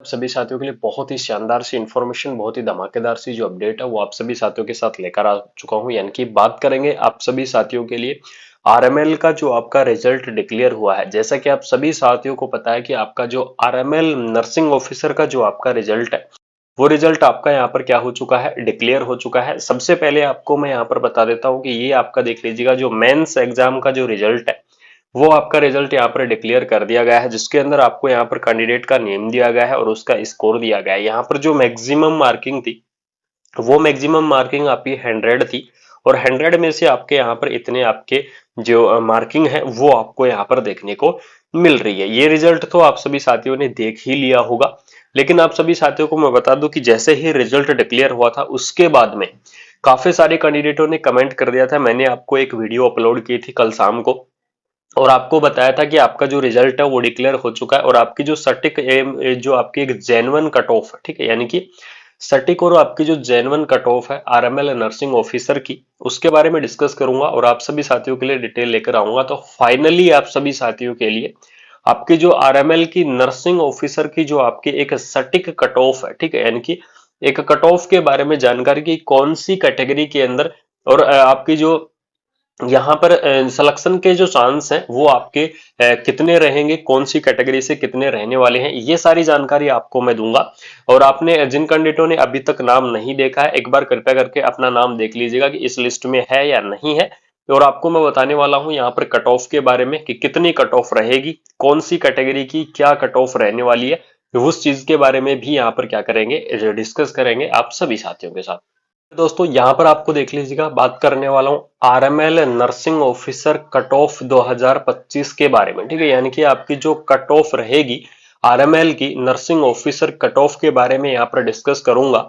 सभी साथियों के लिए बहुत ही शानदार सी इंफॉर्मेशन, बहुत ही धमाकेदार सी जो अपडेट है वो आप सभी साथियों के साथ लेकर आ चुका हूं। यानी कि बात करेंगे आप सभी साथियों के लिए आरएमएल का जो आपका रिजल्ट डिक्लेयर हुआ है। जैसा कि आप सभी साथियों को पता है कि आपका जो आरएमएल नर्सिंग ऑफिसर का जो आपका रिजल्ट है वो रिजल्ट आपका यहाँ पर क्या हो चुका है, डिक्लेयर हो चुका है। सबसे पहले आपको मैं यहाँ पर बता देता हूँ कि ये आपका देख लीजिएगा जो मेंस एग्जाम का जो रिजल्ट है वो आपका रिजल्ट यहाँ पर डिक्लेयर कर दिया गया है, जिसके अंदर आपको यहाँ पर कैंडिडेट का नेम दिया गया है और उसका स्कोर दिया गया है। यहाँ पर जो मैक्सिमम मार्किंग थी वो मैक्सिमम मार्किंग आपकी 100 थी और 100 में से आपके यहाँ पर इतने आपके जो मार्किंग है वो आपको यहाँ पर देखने को मिल रही है। ये रिजल्ट तो आप सभी साथियों ने देख ही लिया होगा, लेकिन आप सभी साथियों को मैं बता दूं कि जैसे ही रिजल्ट डिक्लेयर हुआ था उसके बाद में काफी सारे कैंडिडेटों ने कमेंट कर दिया था। मैंने आपको एक वीडियो अपलोड की थी कल शाम को और आपको बताया था कि आपका जो रिजल्ट है वो डिक्लेयर हो चुका है और आपकी जो सटीक जो आपकी एक जेन्युइन कट ऑफ है, ठीक है, यानी कि सटीक और आपकी जो जेन्युइन कट ऑफ है आरएमएल नर्सिंग ऑफिसर की, उसके बारे में डिस्कस करूंगा और आप सभी साथियों के लिए डिटेल लेकर आऊंगा। तो फाइनली आप सभी साथियों के लिए आपकी जो आरएमएल की नर्सिंग ऑफिसर की जो आपकी एक सटीक कट ऑफ है, ठीक है, यानी कि एक कट ऑफ के बारे में जानकारी की कौन सी कैटेगरी के अंदर और आपकी जो यहाँ पर सिलेक्शन के जो चांस हैं वो आपके कितने रहेंगे, कौन सी कैटेगरी से कितने रहने वाले हैं, ये सारी जानकारी आपको मैं दूंगा। और आपने जिन कैंडिडेटों ने अभी तक नाम नहीं देखा है एक बार कृपया करके अपना नाम देख लीजिएगा कि इस लिस्ट में है या नहीं है। और आपको मैं बताने वाला हूं यहाँ पर कट ऑफ के बारे में कि कितनी कट ऑफ रहेगी, कौन सी कैटेगरी की क्या कट ऑफ रहने वाली है, उस चीज के बारे में भी यहाँ पर क्या करेंगे, डिस्कस करेंगे आप सभी साथियों के साथ। दोस्तों यहाँ पर आपको देख लीजिएगा, बात करने वाला हूँ RML nursing officer cut off 2025 के बारे में, ठीक है, यानी कि आपकी जो कट ऑफ रहेगी आरएमएल की नर्सिंग ऑफिसर कट ऑफ के बारे में यहाँ पर डिस्कस करूंगा।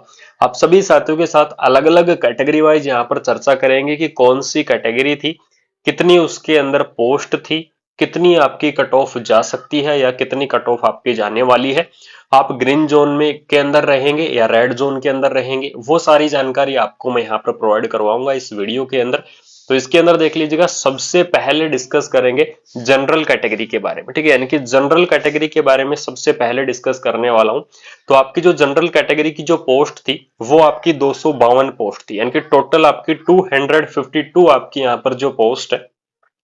आप सभी साथियों के साथ अलग अलग कैटेगरी वाइज यहाँ पर चर्चा करेंगे कि कौन सी कैटेगरी थी, कितनी उसके अंदर पोस्ट थी, कितनी आपकी कट ऑफ जा सकती है या कितनी कट ऑफ आपकी जाने वाली है, आप ग्रीन जोन में के अंदर रहेंगे या रेड जोन के अंदर रहेंगे, वो सारी जानकारी आपको मैं यहाँ पर प्रोवाइड करवाऊंगा इस वीडियो के अंदर। तो इसके अंदर देख लीजिएगा, सबसे पहले डिस्कस करेंगे जनरल कैटेगरी के बारे में, ठीक है, यानी कि जनरल कैटेगरी के बारे में सबसे पहले डिस्कस करने वाला हूं। तो आपकी जो जनरल कैटेगरी की जो पोस्ट थी वो आपकी 252 पोस्ट थी, यानी कि टोटल आपकी 252 आपकी यहाँ पर जो पोस्ट है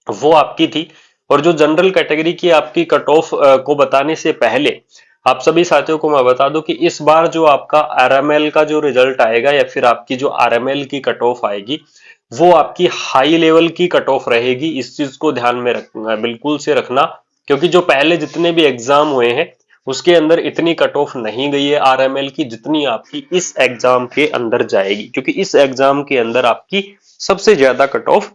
वो आपकी थी। और जो जनरल कैटेगरी की आपकी कट ऑफ को बताने से पहले आप सभी साथियों को मैं बता दूं कि इस बार जो आपका आरएमएल का जो रिजल्ट आएगा या फिर आपकी जो आरएमएल की कट ऑफ आएगी वो आपकी हाई लेवल की कट ऑफ रहेगी। इस चीज को ध्यान में रखना, बिल्कुल से रखना, क्योंकि जो पहले जितने भी एग्जाम हुए हैं उसके अंदर इतनी कट ऑफ नहीं गई है आरएमएल की जितनी आपकी इस एग्जाम के अंदर जाएगी, क्योंकि इस एग्जाम के अंदर आपकी सबसे ज्यादा कट ऑफ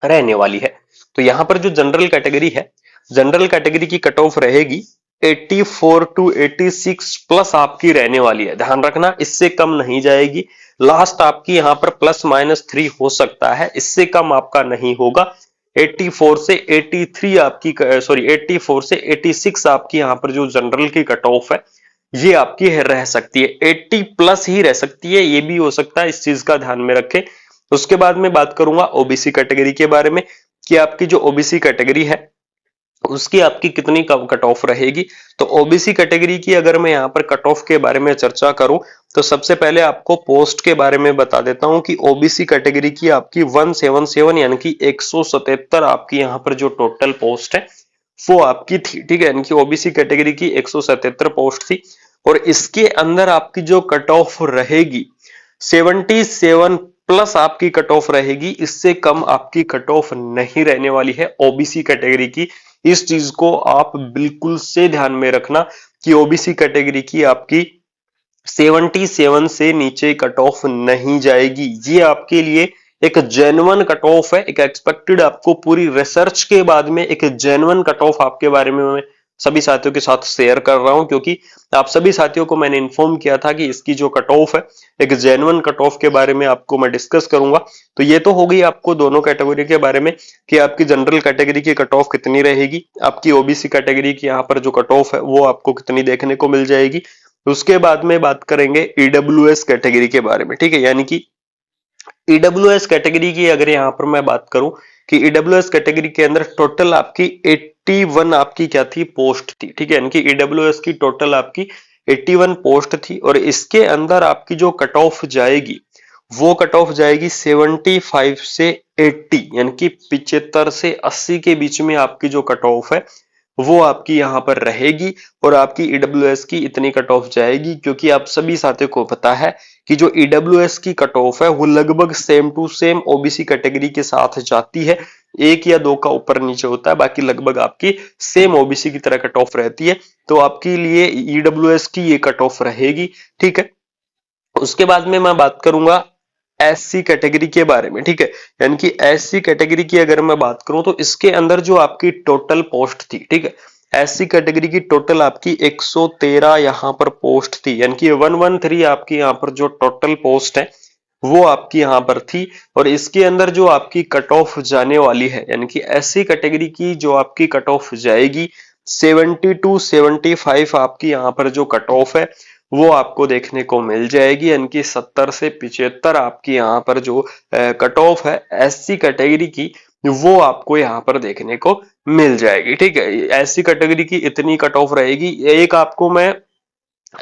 रहने वाली है। तो यहाँ पर जो जनरल कैटेगरी है, जनरल कैटेगरी की कट ऑफ रहेगी 84 टू 86 प्लस आपकी रहने वाली है, ध्यान रखना, इससे कम नहीं जाएगी। लास्ट आपकी यहाँ पर +-3 हो सकता है, इससे कम आपका नहीं होगा। 84 से 83 आपकी, सॉरी 84 से 86 आपकी यहाँ पर जो जनरल की कट ऑफ है ये आपकी रह सकती है, 80 प्लस ही रह सकती है, ये भी हो सकता है, इस चीज का ध्यान में रखें। उसके बाद में बात करूंगा ओबीसी कैटेगरी के बारे में कि आपकी जो ओबीसी कैटेगरी है उसकी आपकी कितनी कट ऑफ रहेगी। तो ओबीसी कैटेगरी की अगर मैं यहाँ पर कट ऑफ के बारे में चर्चा करूं तो सबसे पहले आपको पोस्ट के बारे में बता देता हूं कि ओबीसी कैटेगरी की आपकी 177 यानी कि 177 आपकी यहाँ पर जो टोटल पोस्ट है वो आपकी थी, ठीक है, यानी कि ओबीसी कैटेगरी की 177 पोस्ट थी। और इसके अंदर आपकी जो कट ऑफ रहेगी 77 प्लस आपकी कट ऑफ रहेगी, इससे कम आपकी कट ऑफ नहीं रहने वाली है ओबीसी कैटेगरी की। इस चीज को आप बिल्कुल से ध्यान में रखना कि ओबीसी कैटेगरी की आपकी 77 से नीचे कट ऑफ नहीं जाएगी। ये आपके लिए एक जेन्युइन कट ऑफ है, एक एक्सपेक्टेड, आपको पूरी रिसर्च के बाद में एक जेन्युइन कट ऑफ आपके बारे में मैं सभी साथियों के साथ शेयर कर रहा हूं, क्योंकि आप सभी साथियों को मैंने इन्फॉर्म किया था कि इसकी जो कट ऑफ है एक जेन्युइन कट ऑफ के बारे में आपको मैं डिस्कस करूंगा। तो ये तो हो गई आपको दोनों कैटेगरी के बारे में कि आपकी जनरल कैटेगरी की कट ऑफ कितनी रहेगी, आपकी ओबीसी कैटेगरी की यहाँ पर जो कट ऑफ है वो आपको कितनी देखने को मिल जाएगी। उसके बाद में बात करेंगे ईडब्ल्यूएस कैटेगरी के बारे में, ठीक है, यानी कि ईडब्ल्यूएस कैटेगरी की अगर यहां पर मैं बात करूं कि ईडब्ल्यूएस कैटेगरी के अंदर टोटल आपकी 81 आपकी क्या थी, पोस्ट थी, ठीक है, यानी कि ईडब्ल्यूएस की टोटल आपकी 81 पोस्ट थी और इसके अंदर आपकी जो कट ऑफ जाएगी वो कट ऑफ जाएगी 75 से 80, यानी कि 75 से 80 के बीच में आपकी जो कट ऑफ है वो आपकी यहाँ पर रहेगी। और आपकी ईडब्ल्यूएस की इतनी कट ऑफ जाएगी, क्योंकि आप सभी साथियों को पता है कि जो ईडब्ल्यूएस की कट ऑफ है वो लगभग same to same OBC category के साथ जाती है, एक या दो का ऊपर नीचे होता है, बाकी लगभग आपकी सेम ओबीसी की तरह कट ऑफ रहती है। तो आपके लिए ईडब्ल्यूएस की ये कट ऑफ रहेगी, ठीक है। उसके बाद में मैं बात करूंगा एससी कैटेगरी के बारे में, ठीक है। यानी कि एससी कैटेगरी की अगर मैं बात करूं तो इसके अंदर जो आपकी टोटल पोस्ट थी, ठीक है, एससी कैटेगरी की टोटल आपकी 113 यहां पर पोस्ट थी, यानी कि 113 आपकी यहां पर जो टोटल पोस्ट है वो आपकी यहां पर थी। और इसके अंदर जो आपकी कट ऑफ जाने वाली है, यानी कि एससी कैटेगरी की जो आपकी कट ऑफ जाएगी 70 टू 75 आपकी यहां पर जो कट ऑफ है वो आपको देखने को मिल जाएगी, यानी कि 70 से 75 आपकी यहाँ पर जो कट ऑफ है एससी कैटेगरी की वो आपको यहाँ पर देखने को मिल जाएगी, ठीक है। एससी कैटेगरी की इतनी कट ऑफ रहेगी। एक आपको मैं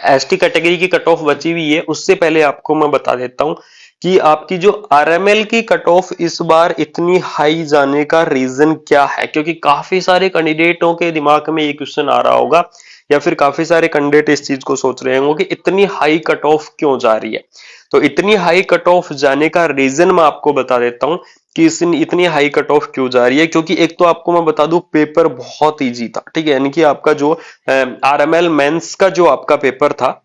एसटी कैटेगरी की कट ऑफ बची हुई है, उससे पहले आपको मैं बता देता हूं कि आपकी जो आरएमएल की कट ऑफ इस बार इतनी हाई जाने का रीजन क्या है, क्योंकि काफी सारे कैंडिडेटों के दिमाग में ये क्वेश्चन आ रहा होगा या फिर काफी सारे कैंडिडेट इस चीज को सोच रहे होंगे कि इतनी हाई कट ऑफ क्यों जा रही है। तो इतनी हाई कट ऑफ जाने का रीजन मैं आपको बता देता हूं कि इतनी हाई कट ऑफ क्यों जा रही है। क्योंकि एक तो आपको मैं बता दूं पेपर बहुत इजी था, ठीक है, यानी कि आपका जो आरएमएल मेंस का जो आपका पेपर था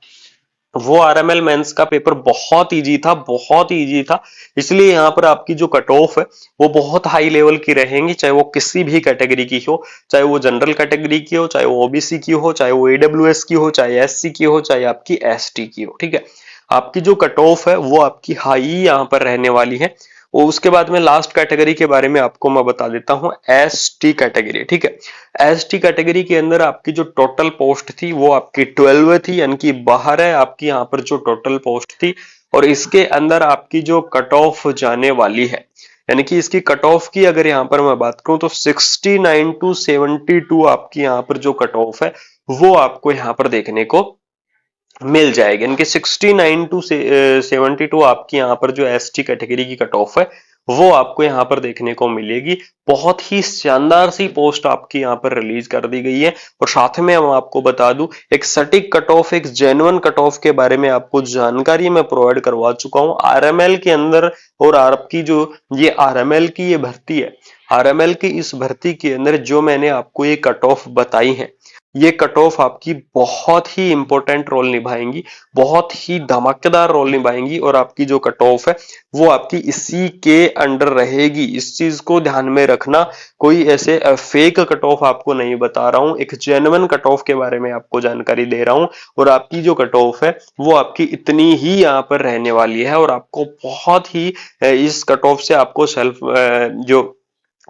वो आरएमएल मेंस का पेपर बहुत इजी था, बहुत इजी था। इसलिए यहाँ पर आपकी जो कट ऑफ है वो बहुत हाई लेवल की रहेंगी, चाहे वो किसी भी कैटेगरी की हो, चाहे वो जनरल कैटेगरी की हो, चाहे वो ओबीसी की हो, चाहे वो ईडब्ल्यूएस की हो, चाहे एससी की हो, चाहे आपकी एसटी की हो, ठीक है। आपकी जो कट ऑफ है वो आपकी हाई यहाँ पर रहने वाली है। और उसके बाद में लास्ट कैटेगरी के बारे में आपको मैं बता देता हूं, एस टी कैटेगरी, ठीक है। एस टी कैटेगरी के अंदर आपकी जो टोटल पोस्ट थी वो आपकी 12 थी, यानी कि बाहर है आपकी यहाँ पर जो टोटल पोस्ट थी। और इसके अंदर आपकी जो कट ऑफ जाने वाली है, यानी कि इसकी कट ऑफ की अगर यहाँ पर मैं बात करूं तो 69 टू 72 आपकी यहाँ पर जो कट ऑफ है वो आपको यहाँ पर देखने को मिल जाएगी। इनके 69 टू 72 आपकी यहाँ पर जो एसटी कैटेगरी की कट ऑफ है वो आपको यहाँ पर देखने को मिलेगी। बहुत ही शानदार सी पोस्ट आपकी यहाँ पर रिलीज कर दी गई है। और साथ में हम आपको बता दूं एक सटीक कट ऑफ, एक जेन्युइन कट ऑफ के बारे में आपको जानकारी मैं प्रोवाइड करवा चुका हूँ आरएमएल के अंदर। और आपकी जो ये आरएमएल की ये भर्ती है, आरएमएल की इस भर्ती के अंदर जो मैंने आपको ये कट ऑफ बताई है, ये कट ऑफ आपकी बहुत ही इंपॉर्टेंट रोल निभाएंगी, बहुत ही धमाकेदार रोल निभाएंगी। और आपकी जो कट ऑफ है वो आपकी इसी के अंडर रहेगी, इस चीज को ध्यान में रखना। कोई ऐसे फेक कट ऑफ आपको नहीं बता रहा हूं, एक जेन्युइन कट ऑफ के बारे में आपको जानकारी दे रहा हूं। और आपकी जो कट ऑफ है वो आपकी इतनी ही यहाँ पर रहने वाली है। और आपको बहुत ही इस कट ऑफ से आपको सेल्फ जो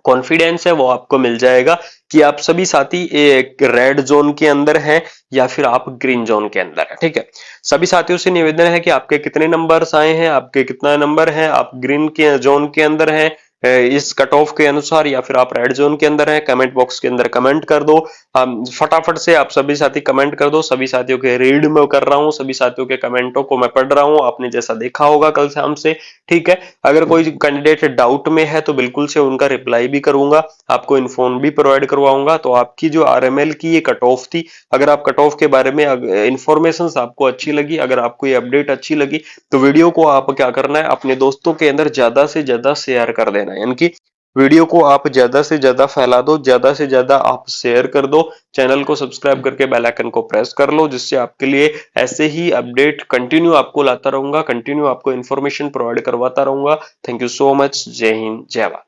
कॉन्फिडेंस है वो आपको मिल जाएगा कि आप सभी साथी एक रेड जोन के अंदर हैं या फिर आप ग्रीन जोन के अंदर हैं, ठीक है। सभी साथियों से निवेदन है कि आपके कितने नंबर्स आए हैं, आपके कितना नंबर है, आप ग्रीन के जोन के अंदर हैं इस कट ऑफ के अनुसार, या फिर आप रेड जोन के अंदर हैं, कमेंट बॉक्स के अंदर कमेंट कर दो। फटाफट से आप सभी साथी कमेंट कर दो। सभी साथियों के रीड में कर रहा हूँ, सभी साथियों के कमेंटों को मैं पढ़ रहा हूँ, आपने जैसा देखा होगा कल शाम से, ठीक है। अगर कोई कैंडिडेट डाउट में है तो बिल्कुल से उनका रिप्लाई भी करूंगा, आपको इन्फॉर्म भी प्रोवाइड करवाऊंगा। तो आपकी जो आरएमएल की ये कट ऑफ थी, अगर आप कट ऑफ के बारे में इंफॉर्मेशन आपको अच्छी लगी, अगर आपको ये अपडेट अच्छी लगी तो वीडियो को आप क्या करना है अपने दोस्तों के अंदर ज्यादा से ज्यादा शेयर कर देना है, यानी कि वीडियो को आप ज्यादा से ज्यादा फैला दो, ज्यादा से ज्यादा आप शेयर कर दो। चैनल को सब्सक्राइब करके बेल आइकन को प्रेस कर लो, जिससे आपके लिए ऐसे ही अपडेट कंटिन्यू आपको लाता रहूंगा, कंटिन्यू आपको इन्फॉर्मेशन प्रोवाइड करवाता रहूंगा। Thank you so much. जय हिंद, जय भारत।